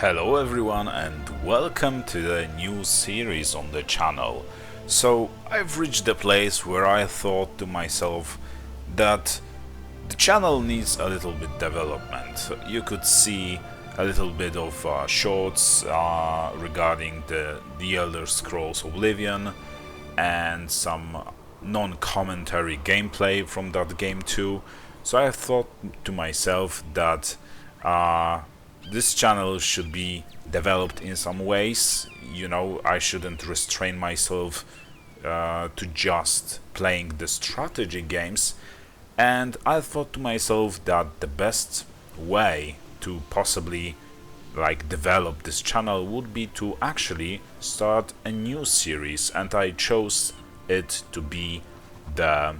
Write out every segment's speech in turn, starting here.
Hello everyone and welcome to the new series on the channel. So I've reached the place where I thought to myself that the channel needs a little bit development. You could see a little bit of shorts regarding the Elder Scrolls Oblivion and some non-commentary gameplay from that game too. So I thought to myself that this channel should be developed in some ways. You know, I shouldn't restrain myself to just playing the strategy games. And I thought to myself that the best way to possibly develop this channel would be to actually start a new series, and I chose it to be the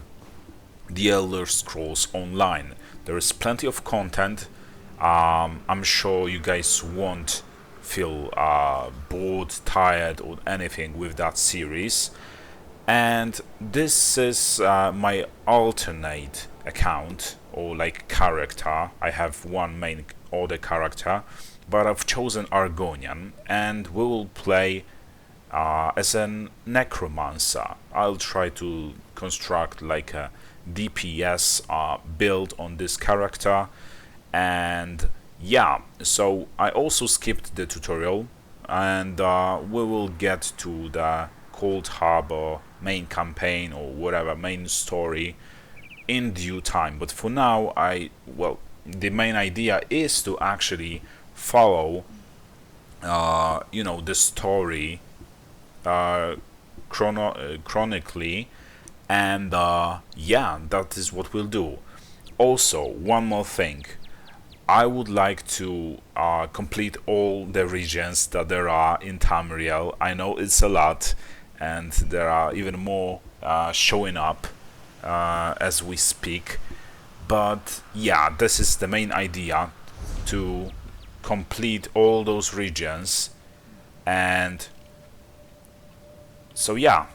Elder Scrolls Online. There is plenty of content. I'm sure you guys won't feel bored, tired, or anything with that series. And this is my alternate account or character. I have one main other character, but I've chosen Argonian, and we will play as a Necromancer. I'll try to construct like a DPS build on this character. And yeah, so I also skipped the tutorial, and we will get to the Cold Harbor main campaign or whatever main story in due time. But for now, the main idea is to actually follow the story chronically, and yeah, that is what we'll do. Also, one more thing, I would like to complete all the regions that there are in Tamriel. I know it's a lot, and there are even more showing up as we speak. But yeah, this is the main idea, to complete all those regions. And so yeah,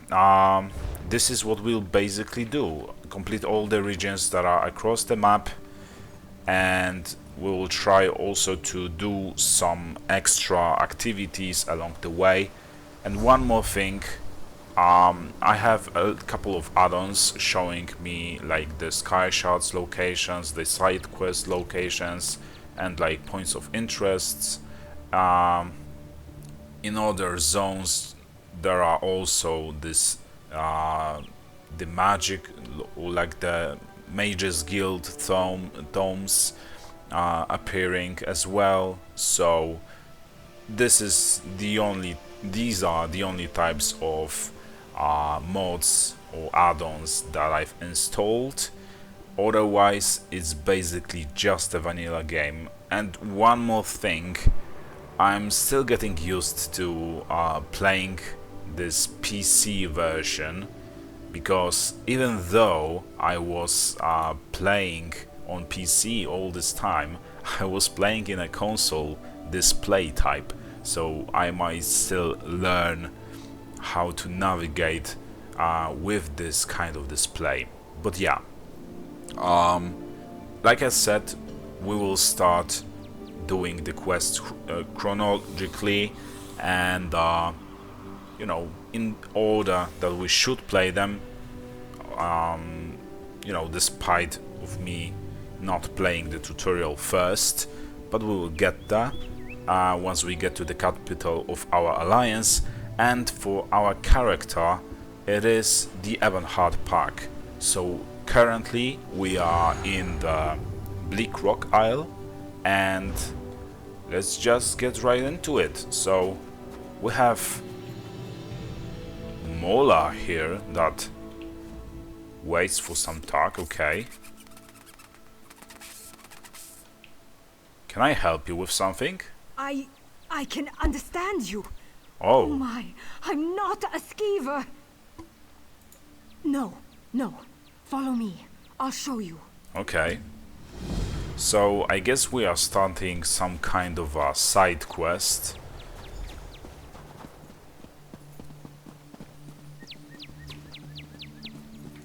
this is what we'll basically do. Complete all the regions that are across the map, and we will try also to do some extra activities along the way. And one more thing, I have a couple of add-ons showing me like the sky shards locations, the side quest locations, and like points of interest. In other zones there are also this the magic, like the Mages Guild tomes appearing as well. So these are the only types of mods or add-ons that I've installed. Otherwise it's basically just a vanilla game. And one more thing, I'm still getting used to playing this PC version, because even though I was playing on PC all this time, I was playing in a console display type, so I might still learn how to navigate with this kind of display. But yeah, like I said, we will start doing the quests chronologically, and in order that we should play them, despite of me not playing the tutorial first. But we will get there once we get to the capital of our alliance. And for our character, it is the Ebonheart Park. So currently we are in the Bleak Rock Isle, and let's just get right into it. So we have Mola here that waits for some talk. Okay. Can I help you with something? I can understand you. Oh. Oh my, I'm not a skeever. No. Follow me. I'll show you. Okay. So I guess we are starting some kind of a side quest.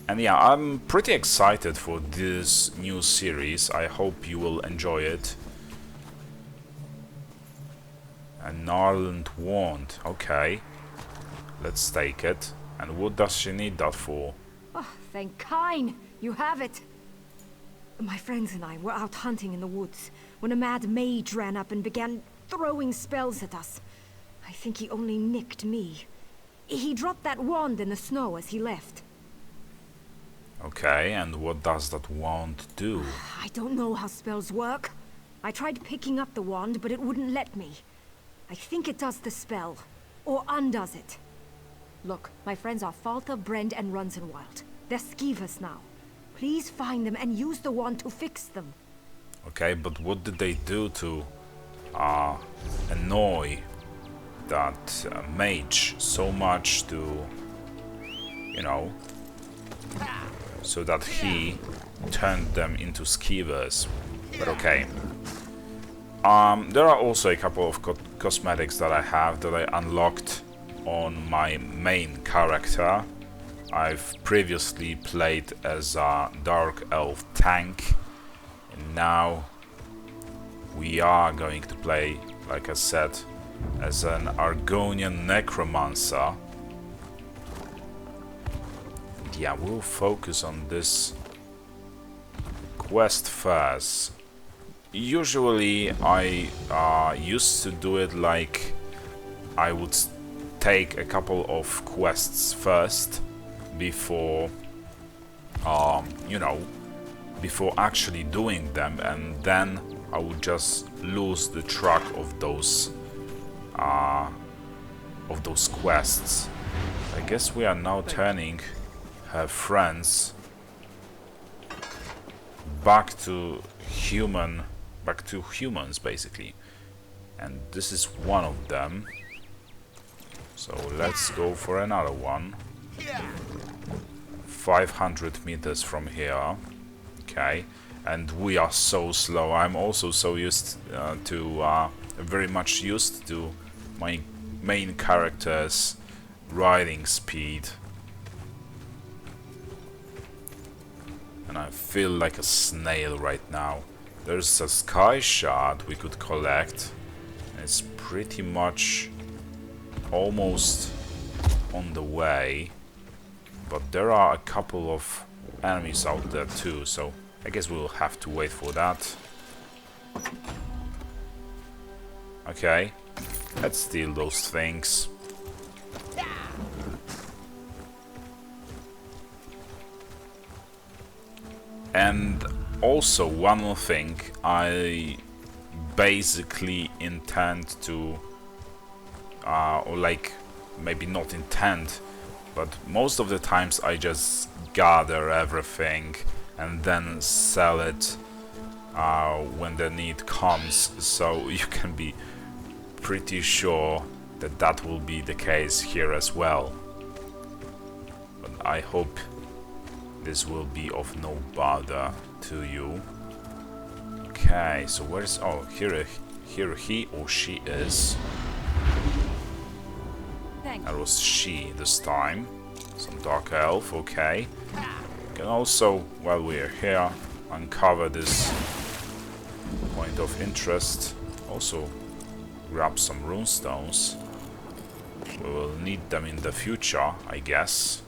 And yeah, I'm pretty excited for this new series. I hope you will enjoy it. A gnarled wand. Okay. Let's take it. And what does she need that for? Oh, thank Kine, you have it. My friends and I were out hunting in the woods when a mad mage ran up and began throwing spells at us. I think he only nicked me. He dropped that wand in the snow as he left. Okay, and what does that wand do? I don't know how spells work. I tried picking up the wand, but it wouldn't let me. I think it does the spell, or undoes it. Look, my friends are Falta, Brend, and Runzenwild. They're skeevers now. Please find them and use the wand to fix them. Okay, but what did they do to annoy that mage so much to, you know, so that he turned them into skeevers? But okay. There are also a couple of cosmetics that I have that I unlocked on my main character. I've previously played as a Dark Elf tank, and now we are going to play, like I said, as an Argonian Necromancer. And yeah, we'll focus on this quest first. Usually I used to do it like I would take a couple of quests first before you know, before actually doing them, and then I would just lose the track of those quests. I guess we are now turning her friends back to humans basically, and this is one of them. So let's go for another one. 500 meters from here. Okay, and we are so slow. I'm also so used very much used to my main character's riding speed, and I feel like a snail right now. There's a sky shard we could collect. It's pretty much almost on the way, but there are a couple of enemies out there too, so I guess we'll have to wait for that. Okay, let's steal those things. And also one more thing, I basically intend to or like, maybe not intend, but most of the times I just gather everything and then sell it when the need comes, so you can be pretty sure that that will be the case here as well. But I hope this will be of no bother to you. Okay, so where's... oh, here he or she is. That was she this time. Some dark elf, okay. We can also, while we're here, uncover this point of interest. Also grab some runestones. We will need them in the future, I guess.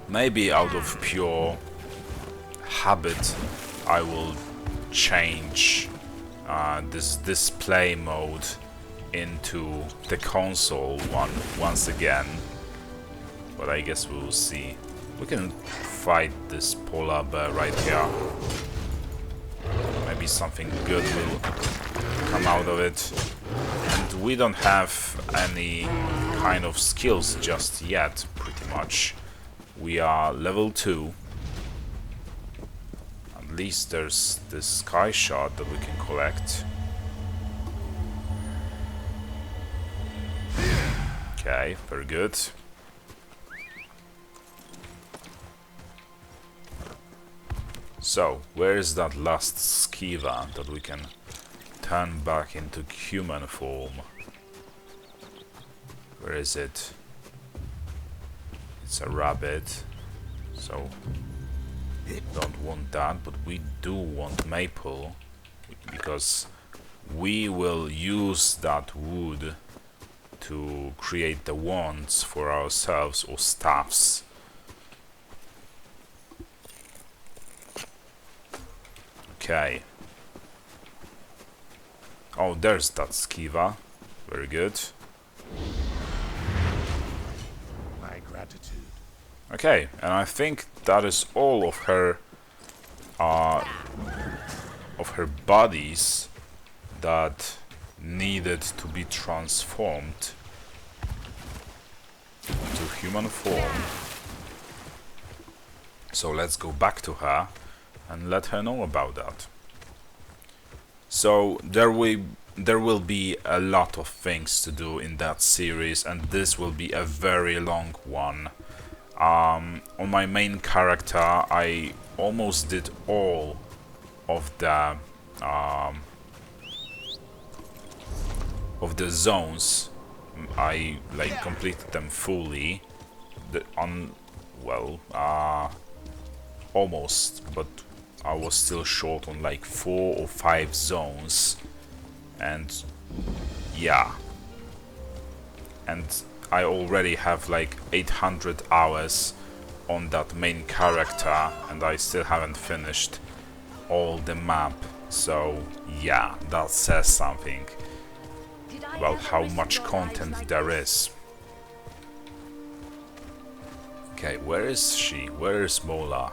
Maybe out of pure habit I will change this display mode into the console once again, but I guess we will see. We can fight this polar bear right here. Maybe something good will come out of it. And we don't have any kind of skills just yet, pretty much. We are level 2. At least there's this sky shard that we can collect. Okay, very good. So, where is that last skeever that we can turn back into human form? Where is it? It's a rabbit, so don't want that, but we do want maple, because we will use that wood to create the wands for ourselves, or staffs. Okay. Oh, there's that Skiva. Very good. My gratitude. Okay, and I think that is all of her bodies that needed to be transformed to human form. So let's go back to her and let her know about that. So there will be a lot of things to do in that series, and this will be a very long one. On my main character, I almost did all of the zones. I like completed them fully. Almost, but I was still short on like 4 or 5 zones, and yeah, and I already have like 800 hours on that main character, and I still haven't finished all the map. So yeah, that says something about how much content there is. Okay, where is she? Where is Mola?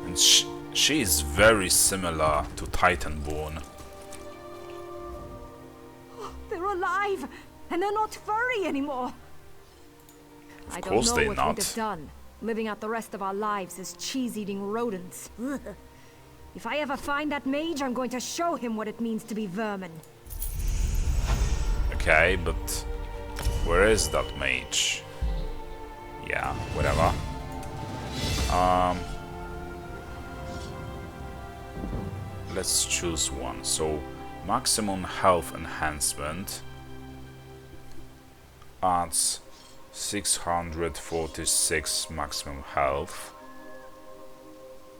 And she is very similar to Titanborn. They're alive, and they're not furry anymore. I don't know what we'd have done, living out the rest of our lives as cheese-eating rodents. If I ever find that mage, I'm going to show him what it means to be vermin. Okay, but where is that mage? Yeah, whatever. Let's choose one. So, maximum health enhancement adds 646 maximum health.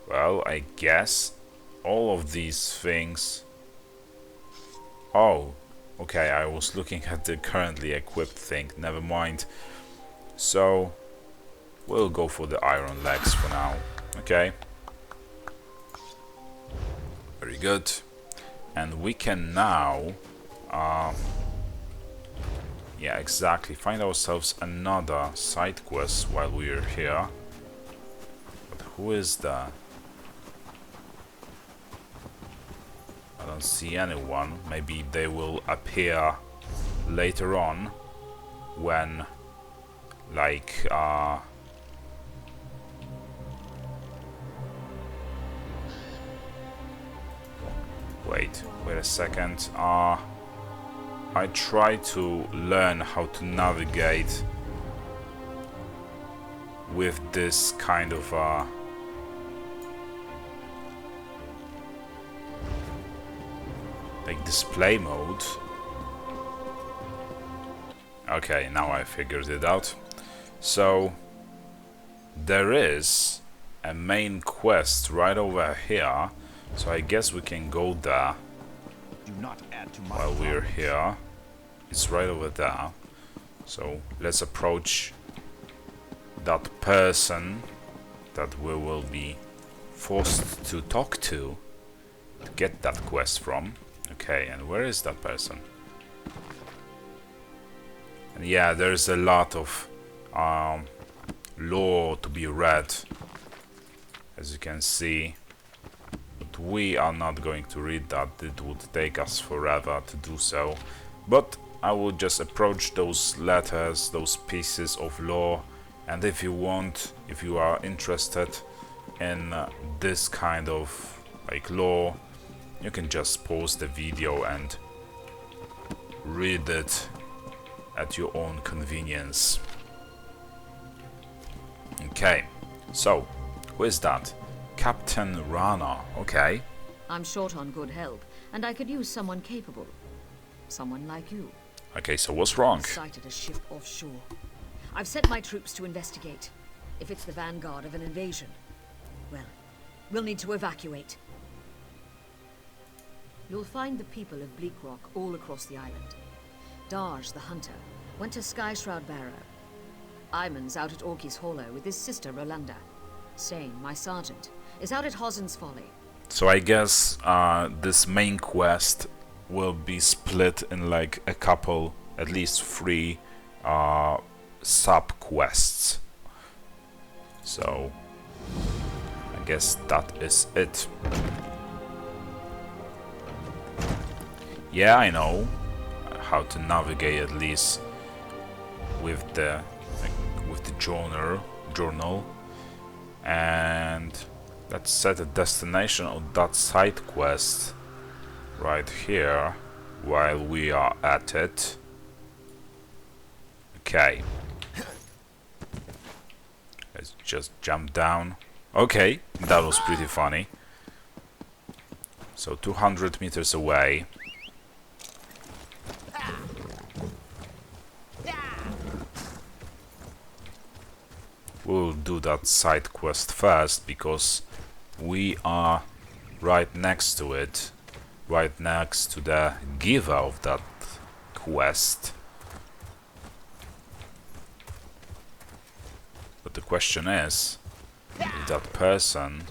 Well, I guess all of these things... Oh, okay, I was looking at the currently equipped thing, never mind. So, we'll go for the iron legs for now, okay? Very good. And we can now... yeah, exactly, find ourselves another side quest while we are here. But who is that? I don't see anyone. Maybe they will appear later on when, like, wait a second. I try to learn how to navigate with this kind of like display mode. Okay, now I figured it out. So there is a main quest right over here, so I guess we can go there. Do not add to my While we're here. It's right over there. So let's approach that person that we will be forced to talk to get that quest from. Okay, and where is that person? And yeah, there's a lot of lore to be read, as you can see. But we are not going to read that. It would take us forever to do so. But I will just approach those letters, those pieces of lore, and if you want, if you are interested in this kind of like lore, you can just pause the video and read it at your own convenience. Okay, so who is that? Captain Rana, okay. I'm short on good help, and I could use someone capable. Someone like you. Okay, so what's wrong? I've sighted a ship offshore. I've sent my troops to investigate. If it's the vanguard of an invasion, well, we'll need to evacuate. You'll find the people of Bleakrock all across the island. Darj, the hunter, went to Skyshroud Barrow. Iman's out at Orky's Hollow with his sister Rolanda. Stain, my sergeant, is out at Hosen's Folly. So I guess this main quest will be split in like a couple, at least 3 sub-quests. So I guess that is it. Yeah, I know how to navigate at least with the journal, and let's set a destination of that side quest right here while we are at it. Okay, let's just jump down. Okay, that was pretty funny. So 200 meters away. We'll do that side quest first because we are right next to it, right next to the giver of that quest. But the question is if that person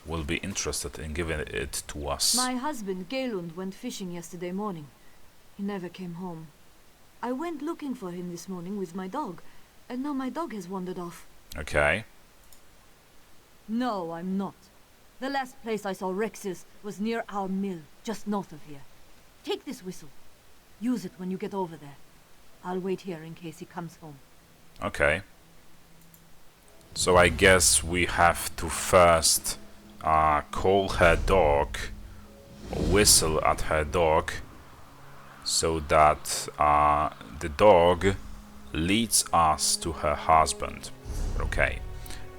will be interested in giving it to us. My husband, Galund, went fishing yesterday morning. He never came home. I went looking for him this morning with my dog, and now my dog has wandered off. Okay. No, I'm not. The last place I saw Rex's was near our mill, just north of here. Take this whistle. Use it when you get over there. I'll wait here in case he comes home. Okay. So I guess we have to first call her dog, or whistle at her dog, so that the dog leads us to her husband. Okay,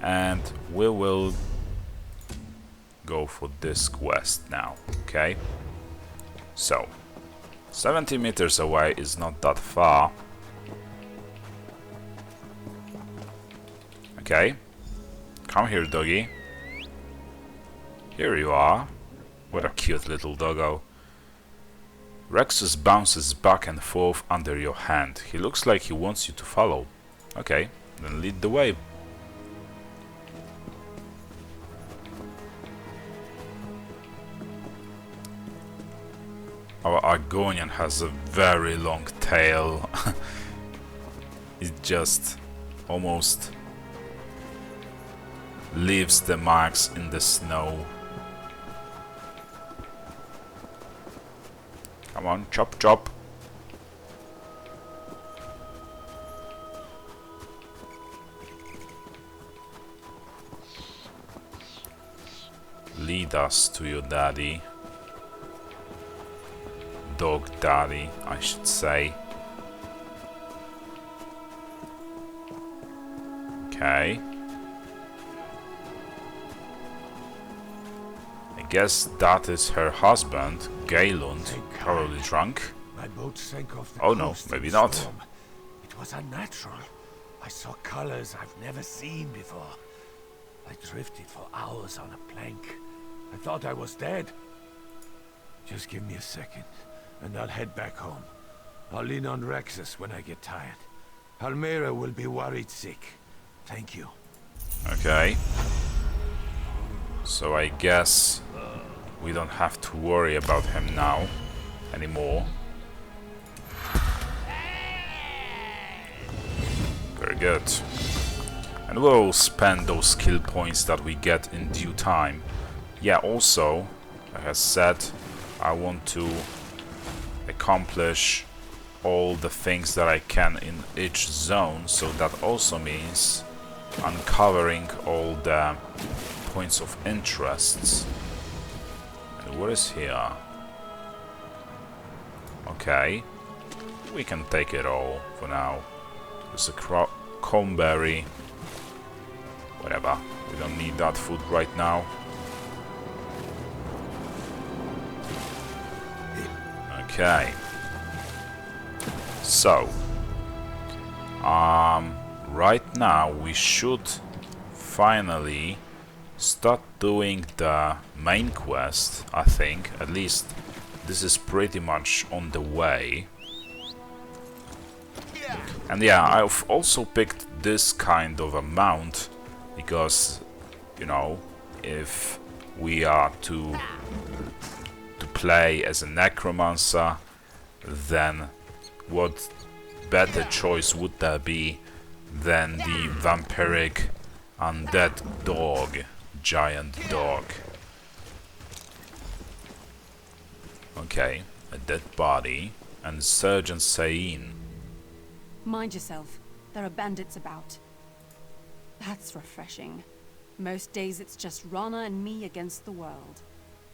and we will go for this quest now. Okay, so 70 meters away is not that far. Okay, come here, doggy. Here you are. What a cute little doggo. Rexus bounces back and forth under your hand. He looks like he wants you to follow. Okay, then lead the way. Our Argonian has a very long tail. It just almost leaves the marks in the snow. Come on, chop chop. Lead us to your daddy. Dog daddy, I should say. Okay. I guess that is her husband, Galund, probably drunk. My boat sank off the Oh no, coast in maybe a not. storm. It was unnatural. I saw colors I've never seen before. I drifted for hours on a plank. I thought I was dead. Just give me a second, and I'll head back home. I'll lean on Rexus when I get tired. Palmyra will be worried sick. Thank you. Okay. So I guess we don't have to worry about him now anymore. Very good. And we'll spend those skill points that we get in due time. Yeah, also, like I said, I want to accomplish all the things that I can in each zone, so that also means uncovering all the points of interests. And what is here? Okay, we can take it all for now. There's a comberry. Whatever, we don't need that food right now. Okay. So, right now we should finally start doing the main quest, I think. At least this is pretty much on the way. And yeah, I've also picked this kind of a mount because, you know, if we are to play as a Necromancer, then what better choice would there be than the vampiric undead dog, giant dog. Okay, a dead body and Sergeant Sain. Mind yourself, there are bandits about. That's refreshing. Most days it's just Rana and me against the world.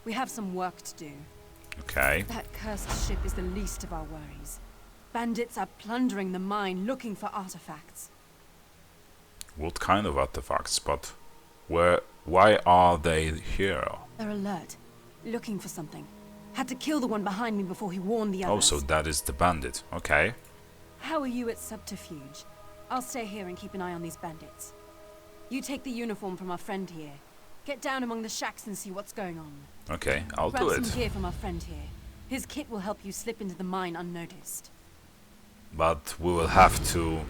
We have some work to do. Okay. That cursed ship is the least of our worries. Bandits are plundering the mine looking for artifacts. What kind of artifacts? But why are they here? They're alert, looking for something. Had to kill the one behind me before he warned the others. Oh, so that is the bandit. Okay. How are you at subterfuge? I'll stay here and keep an eye on these bandits. You take the uniform from our friend here. Get down among the shacks and see what's going on. Okay, I'll Grab do it. some gear from our friend here. His kit will help you slip into the mine unnoticed. But we will have to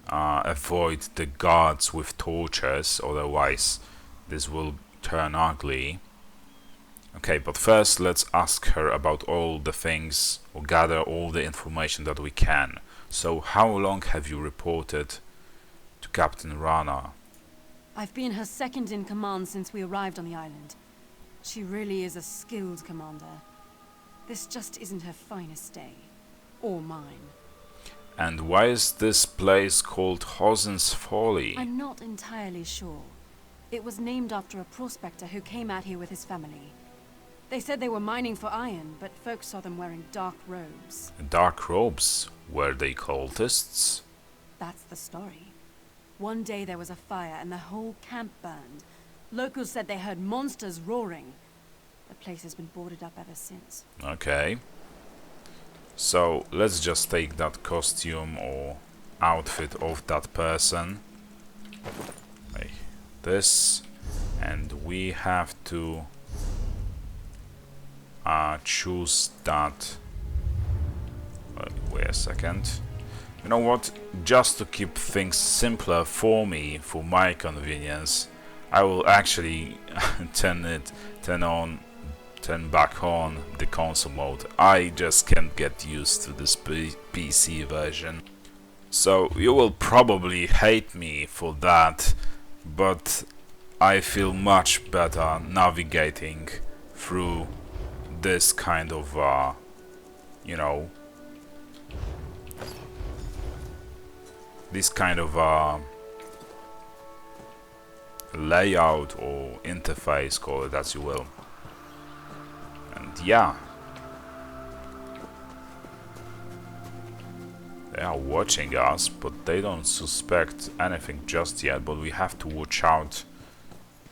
avoid the guards with torches, otherwise this will turn ugly. Okay, but first let's ask her about all the things, or gather all the information that we can. So how long have you reported to Captain Rana? I've been her second in command since we arrived on the island. She really is a skilled commander. This just isn't her finest day. Or mine. And why is this place called Hosen's Folly? I'm not entirely sure. It was named after a prospector who came out here with his family. They said they were mining for iron, but folks saw them wearing dark robes. Dark robes? Were they cultists? That's the story. One day there was a fire and the whole camp burned. Locals said they heard monsters roaring. The place has been boarded up ever since. Okay. So let's just take that costume or outfit of that person. Like this. And we have to choose that. Wait a second. You know what? Just to keep things simpler for me, for my convenience, I will actually turn back on the console mode. I just can't get used to this PC version. So you will probably hate me for that, but I feel much better navigating through this kind of, you know, this kind of layout or interface, call it as you will. And yeah, they are watching us, but they don't suspect anything just yet. But we have to watch out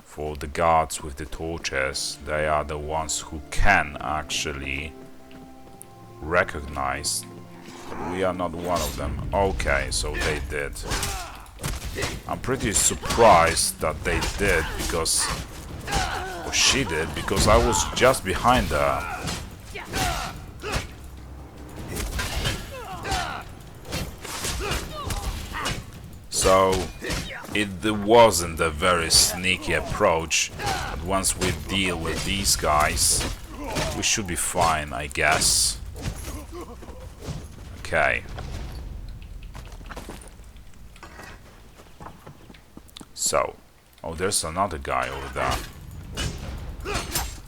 for the guards with the torches. They are the ones who can actually recognize, but we are not one of them. Okay, so they did. I'm pretty surprised that they did, because or she did, because I was just behind her. So it wasn't a very sneaky approach, but once we deal with these guys, we should be fine, I guess. Okay. So, oh, there's another guy over there.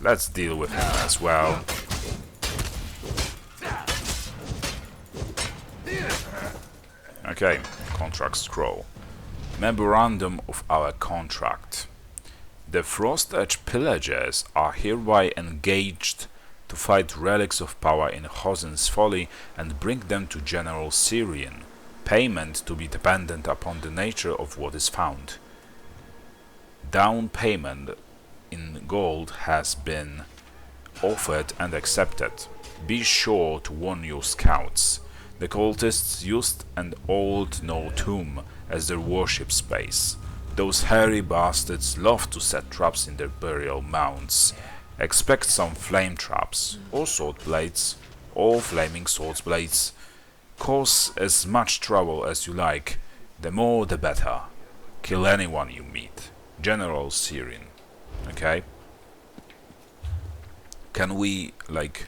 Let's deal with him as well. Okay, contract scroll. Memorandum of our contract. The Frost Edge pillagers are hereby engaged to fight relics of power in Hosen's Folly and bring them to General Syrian. Payment to be dependent upon the nature of what is found. Down payment in gold has been offered and accepted. Be sure to warn your scouts. The cultists used an old no tomb as their worship space. Those hairy bastards love to set traps in their burial mounds. Expect some flame traps, or sword blades, or flaming sword blades. Cause as much trouble as you like, the more the better. Kill anyone you meet. General Syrian. Okay? Can we, like,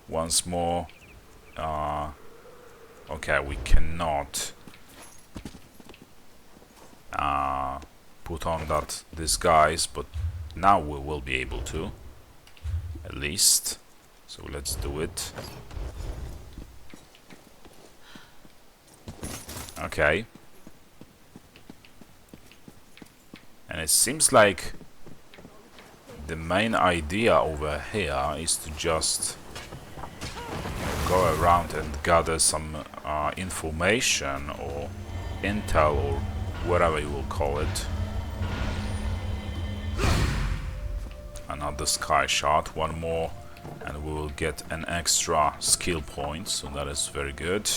once more... okay, we cannot put on that disguise, but now we will be able to, at least. So let's do it. Okay. And it seems like the main idea over here is to just go around and gather some information or intel or whatever you will call it. Another sky shot, one more, and we will get an extra skill point, so that is very good.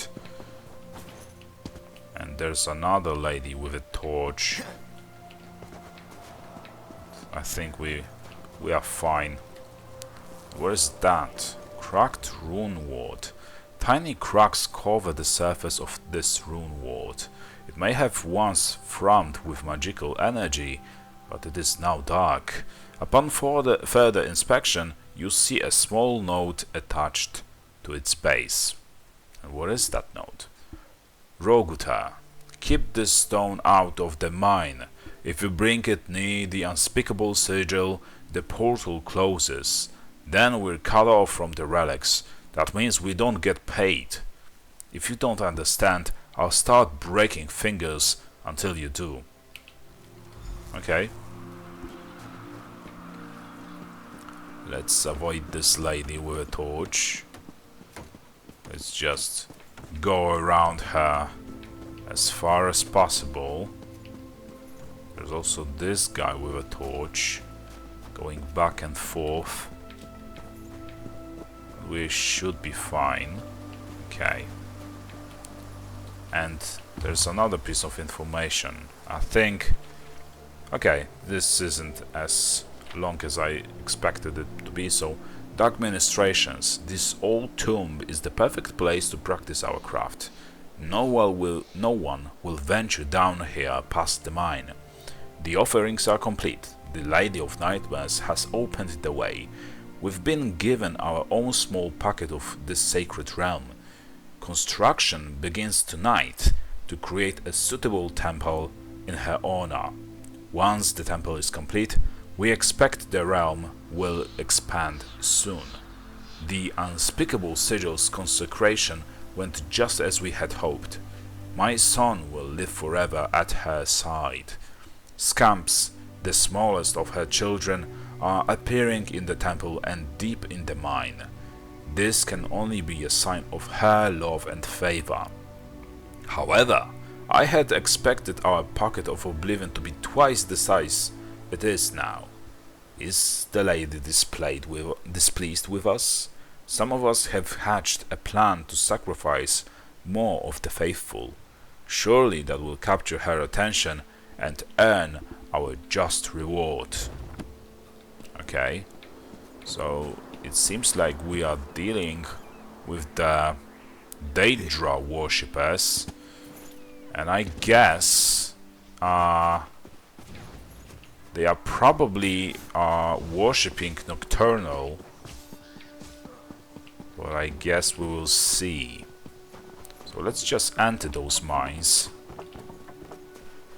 And there's another lady with a torch. I think we are fine. Where is that? Cracked rune ward. Tiny cracks cover the surface of this rune ward. It may have once thrummed with magical energy, but it is now dark. Upon further inspection, you see a small note attached to its base. And what is that note? Roguta, keep this stone out of the mine. If you bring it near the unspeakable sigil, the portal closes. Then we're cut off from the relics. That means we don't get paid. If you don't understand, I'll start breaking fingers until you do. Okay. Let's avoid this lady with a torch. Let's just go around her as far as possible. There's also this guy with a torch going back and forth. We should be fine. Okay. And there's another piece of information. I think... okay, this isn't as long as I expected it to be, so... Dark Ministrations. This old tomb is the perfect place to practice our craft. No one will venture down here past the mine. The offerings are complete. The Lady of Nightmares has opened the way. We've been given our own small pocket of this sacred realm. Construction begins tonight to create a suitable temple in her honor. Once the temple is complete, we expect the realm will expand soon. The unspeakable sigil's consecration went just as we had hoped. My son will live forever at her side. Scamps, the smallest of her children, are appearing in the temple and deep in the mine. This can only be a sign of her love and favor. However, I had expected our pocket of oblivion to be twice the size it is now. Is the lady displeased with us? Some of us have hatched a plan to sacrifice more of the faithful. Surely that will capture her attention and earn our just reward. Okay, so it seems like we are dealing with the Daedra worshippers, and I guess they are probably worshipping Nocturnal, but I guess we will see. So let's just enter those mines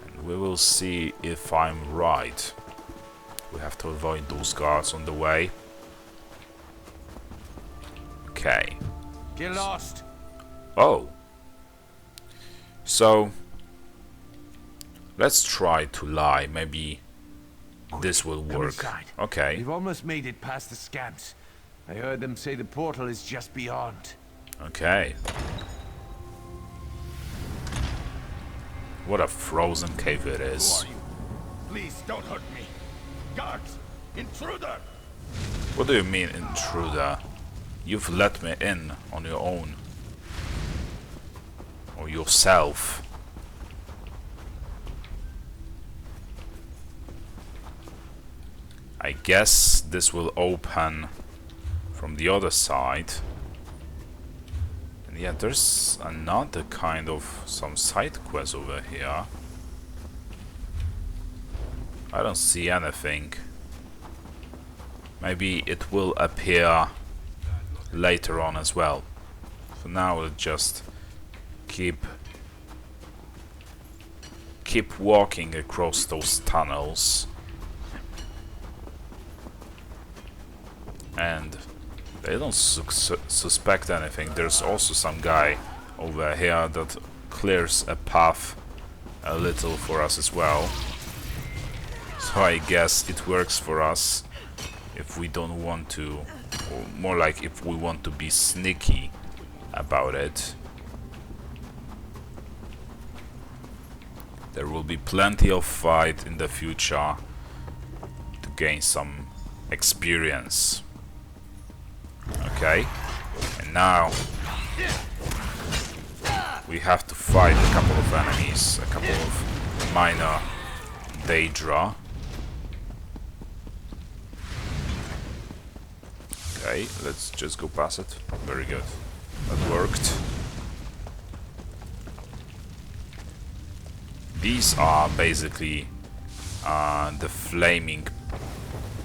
and we will see if I'm right. We have to avoid those guards on the way. Okay. Get lost. Oh. So let's try to lie. Maybe this will Come work. inside. Okay. We've almost made it past the scamps. I heard them say the portal is just beyond. Okay. What a frozen cave it is. Who are you? Please don't hurt me. Guards! Intruder! What do you mean, intruder? You've let me in on your own. Or yourself. I guess this will open from the other side. And yeah, there's another kind of some side quest over here. I don't see anything. Maybe it will appear later on as well. For now, we'll just keep walking across those tunnels. And they don't suspect anything. There's also some guy over here that clears a path a little for us as well. So I guess it works for us if we don't want to, or more like if we want to be sneaky about it. There will be plenty of fight in the future to gain some experience. Okay, and now we have to fight a couple of enemies, a couple of minor Daedra. Okay, let's just go past it. Very good. That worked. These are basically the flaming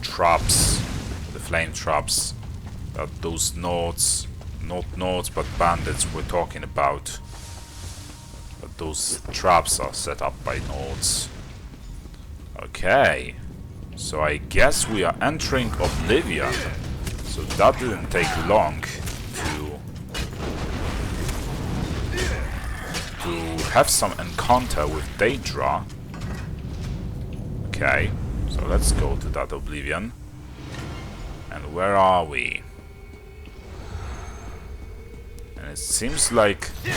traps, the flame traps that those Nords, not Nords but bandits we're talking about. But those traps are set up by Nords. Okay, so I guess we are entering Oblivion. So that didn't take long to have some encounter with Daedra. Okay, so let's go to that Oblivion. And where are we? And it seems like the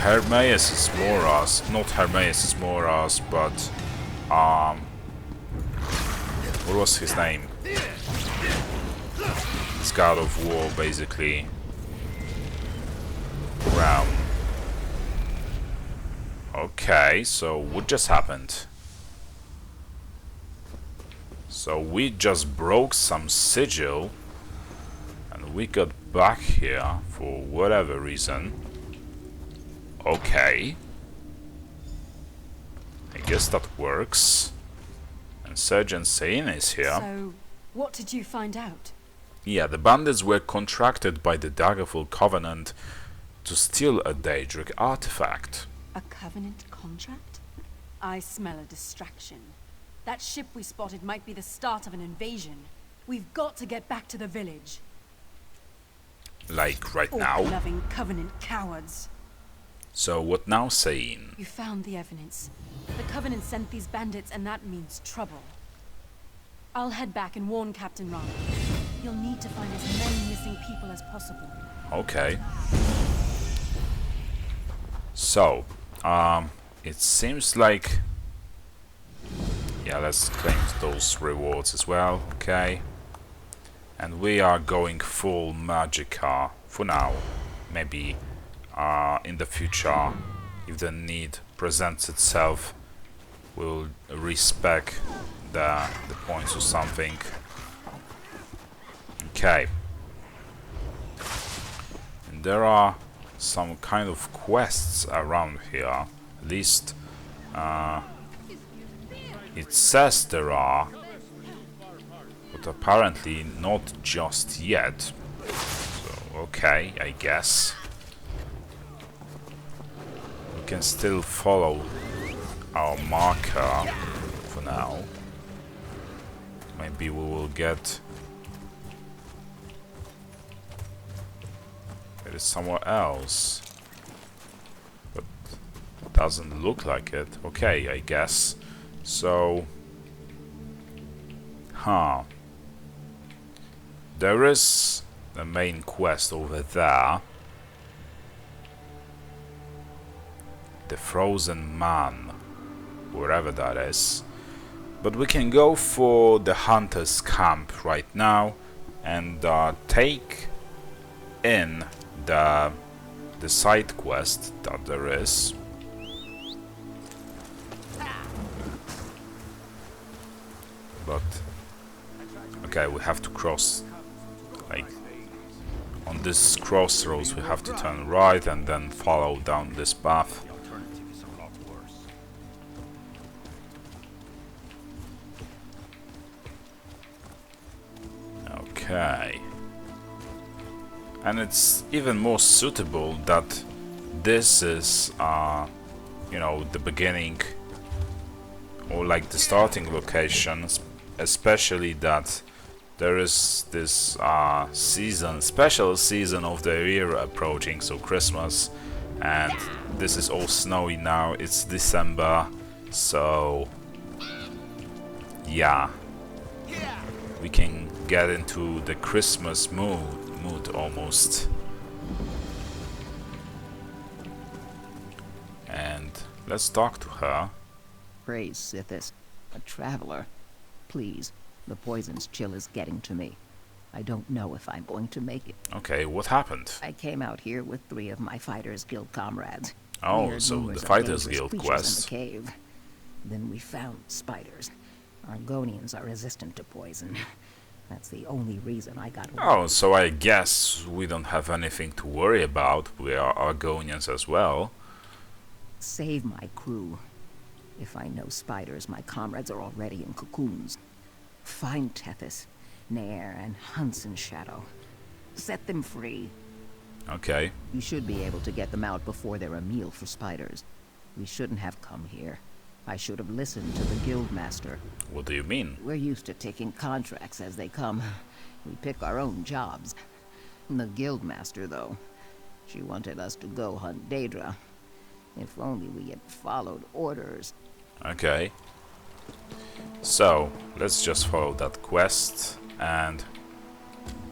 Hermaeus is more us, not Hermaeus is more us, but what was his name? This god of war, basically. Realm. Okay, so what just happened? So we just broke some sigil and we got back here for whatever reason. Okay. I guess that works. And Sergeant Sain is here. So, what did you find out? Yeah, the bandits were contracted by the Daggerfall Covenant to steal a Daedric artifact. A Covenant contract? I smell a distraction. That ship we spotted might be the start of an invasion. We've got to get back to the village. Like right now? Orc-loving Covenant cowards. So what now, Sain? You found the evidence. The Covenant sent these bandits, and that means trouble. I'll head back and warn Captain Ron. You'll need to find as many missing people as possible. Okay. So, it seems like... Yeah, let's claim those rewards as well, okay. And we are going full Magicka for now. Maybe in the future, if the need presents itself, we'll respec the points or something. Okay. And there are some kind of quests around here. At least it says there are, but apparently not just yet. So, okay, I guess. We can still follow our marker for now. Maybe we will get... It is somewhere else. But doesn't look like it. Okay, I guess. So... There is the main quest over there. The Frozen Man. Wherever that is. But we can go for the Hunter's Camp right now and take in the side quest that there is. but okay, we have to cross, like, on this crossroads we have to turn right and then follow down this path. Okay. And it's even more suitable that this is, you know, the beginning or like the starting location, especially that there is this special season of the year approaching, so Christmas, and this is all snowy now. It's December, so yeah, we can get into the Christmas mood almost. And let's talk to her. Praise Sithis, a traveler. Please, the poison's chill is getting to me. I don't know if I'm going to make it. Okay, what happened? I came out here with 3 of my Fighters Guild comrades. Oh, We heard so rumors the of Fighters dangerous Guild creatures quest. in the cave. Then we found spiders. Argonians are resistant to poison. That's the only reason I got away. Oh, so I guess we don't have anything to worry about. We are Argonians as well. Save my crew. If I know spiders, my comrades are already in cocoons. Find Tethys, Nair, and Hunson Shadow. Set them free. Okay. You should be able to get them out before they're a meal for spiders. We shouldn't have come here. I should have listened to the Guildmaster. What do you mean? We're used to taking contracts as they come. We pick our own jobs. The Guildmaster, though, she wanted us to go hunt Daedra. If only we had followed orders. Okay. So, let's just follow that quest, and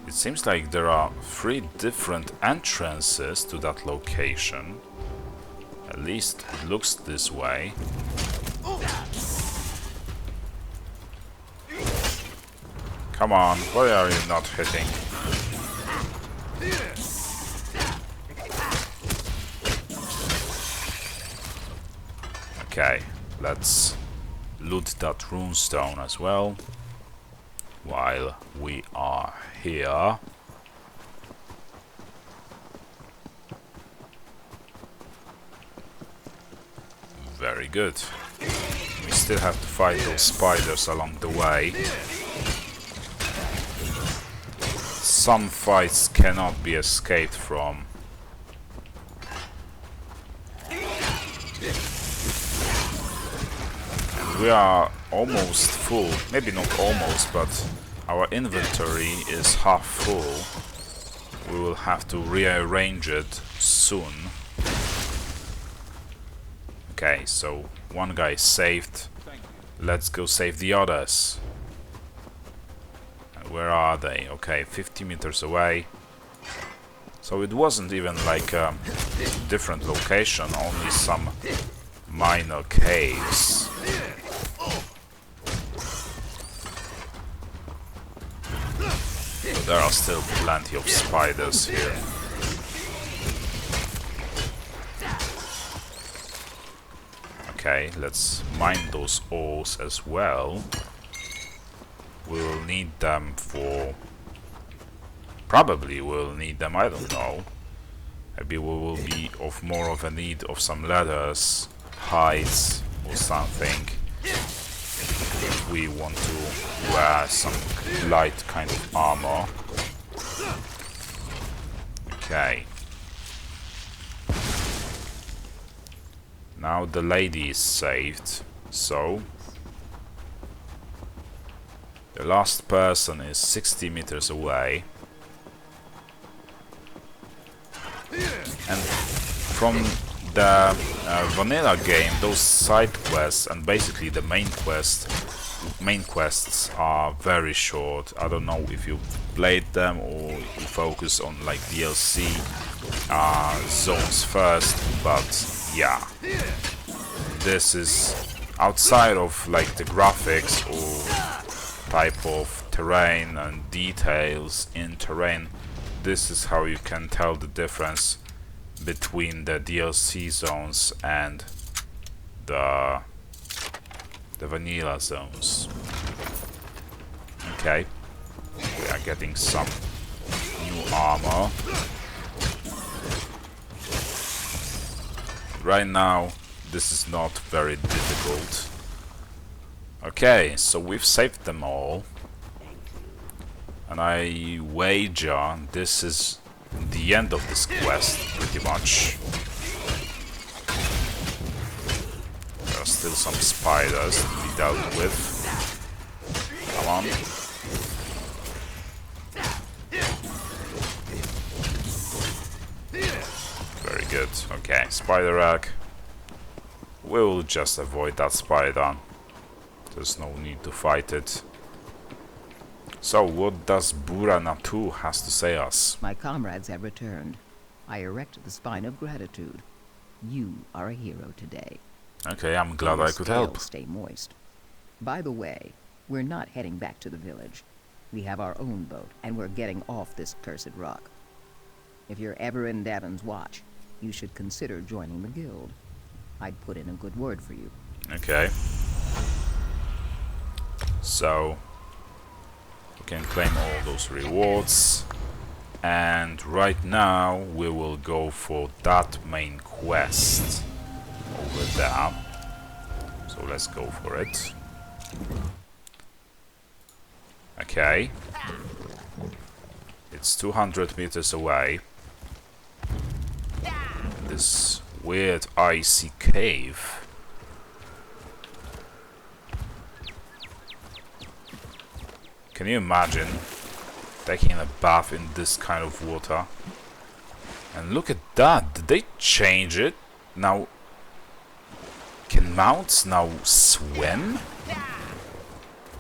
it seems like there are 3 different entrances to that location. At least it looks this way. Come on, why are you not hitting? Okay, let's loot that runestone as well while we are here. Very good. We still have to fight those spiders along the way. Some fights cannot be escaped from. And we are almost full. Maybe not almost, but our inventory is half full. We will have to rearrange it soon. Okay, so one guy is saved. Let's go save the others. Where are they? Okay, 50 meters away. So it wasn't even like a different location, only some minor caves. But there are still plenty of spiders here. Okay, let's mine those ores as well. We'll need them for... Probably we'll need them, I don't know. Maybe we will be of more of a need of some leathers, hides or something. If we want to wear some light kind of armor. Okay. Now the lady is saved, so the last person is 60 meters away. And from the vanilla game, those side quests and basically the main quests are very short. I don't know if you played them or you focus on like DLC zones first, but yeah, this is outside of like the graphics or type of terrain and details in terrain. This is how you can tell the difference between the DLC zones and the vanilla zones. Okay. We are getting some new armor. Right now, this is not very difficult. Okay, so we've saved them all. And I wager this is the end of this quest, pretty much. There are still some spiders to be dealt with. Come on. Very good. Okay, spider egg. We'll just avoid that spider. There's no need to fight it. So, what does Bura Natu has to say us? My comrades have returned. I erect the spine of gratitude. You are a hero today. Okay, I'm glad I could help. Stay moist. By the way, we're not heading back to the village. We have our own boat, and we're getting off this cursed rock. If you're ever in Davon's watch, you should consider joining the guild. I'd put in a good word for you. Okay. So, we can claim all those rewards. And right now, we will go for that main quest over there. So let's go for it. Okay. It's 200 meters away. This weird icy cave. Can you imagine taking a bath in this kind of water? And look at that! Did they change it? Now, can mounts now swim?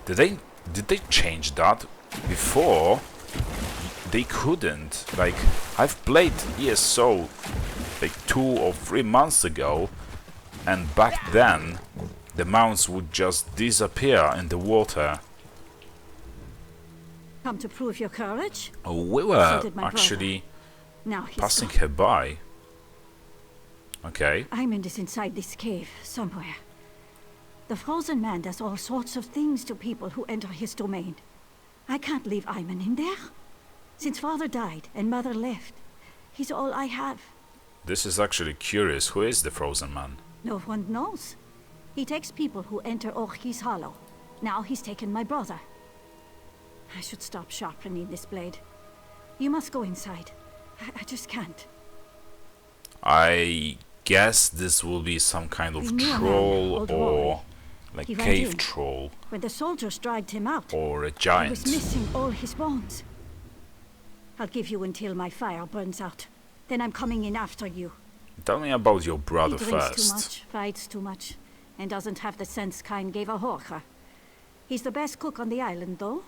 Did they change that? Before they couldn't. Like, I've played ESO like 2 or 3 months ago, and back then the mounts would just disappear in the water. Come to prove your courage? Oh, we were actually passing her by. Okay. Ayman is inside this cave, somewhere. The Frozen Man does all sorts of things to people who enter his domain. I can't leave Ayman in there. Since Father died and Mother left, he's all I have. This is actually curious. Who is the Frozen Man? No one knows. He takes people who enter Orki's Hollow. Now he's taken my brother. I should stop sharpening this blade. You must go inside. I just can't. I guess this will be some kind of troll or like cave troll. When the soldiers dragged him out, or a he giant. was missing all his bones. I'll give you until my fire burns out. Then I'm coming in after you. Tell me about your brother He drinks first. too much, fights too much, and doesn't have the sense Kain gave a Horcha. He's the best cook on the island, though.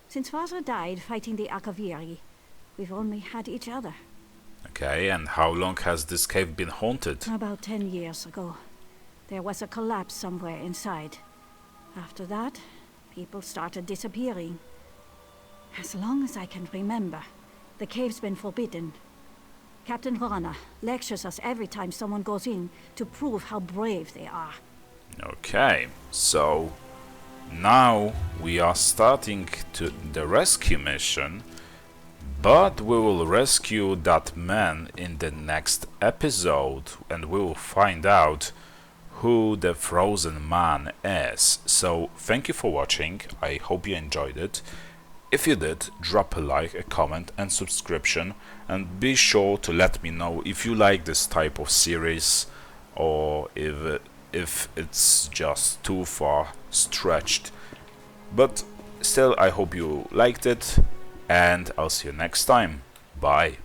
Since Father died fighting the Akaviri, we've only had each other. Okay, and how long has this cave been haunted? About 10 years ago. There was a collapse somewhere inside. After that, people started disappearing. As long as I can remember, the cave's been forbidden. Captain Rana lectures us every time someone goes in to prove how brave they are. Okay, so now we are starting to the rescue mission, but we will rescue that man in the next episode, and we will find out who the Frozen Man is. So thank you for watching. I hope you enjoyed it. If you did, drop a like, a comment and subscription, and be sure to let me know if you like this type of series or if it's just too far stretched. But still, I hope you liked it, and I'll see you next time. Bye.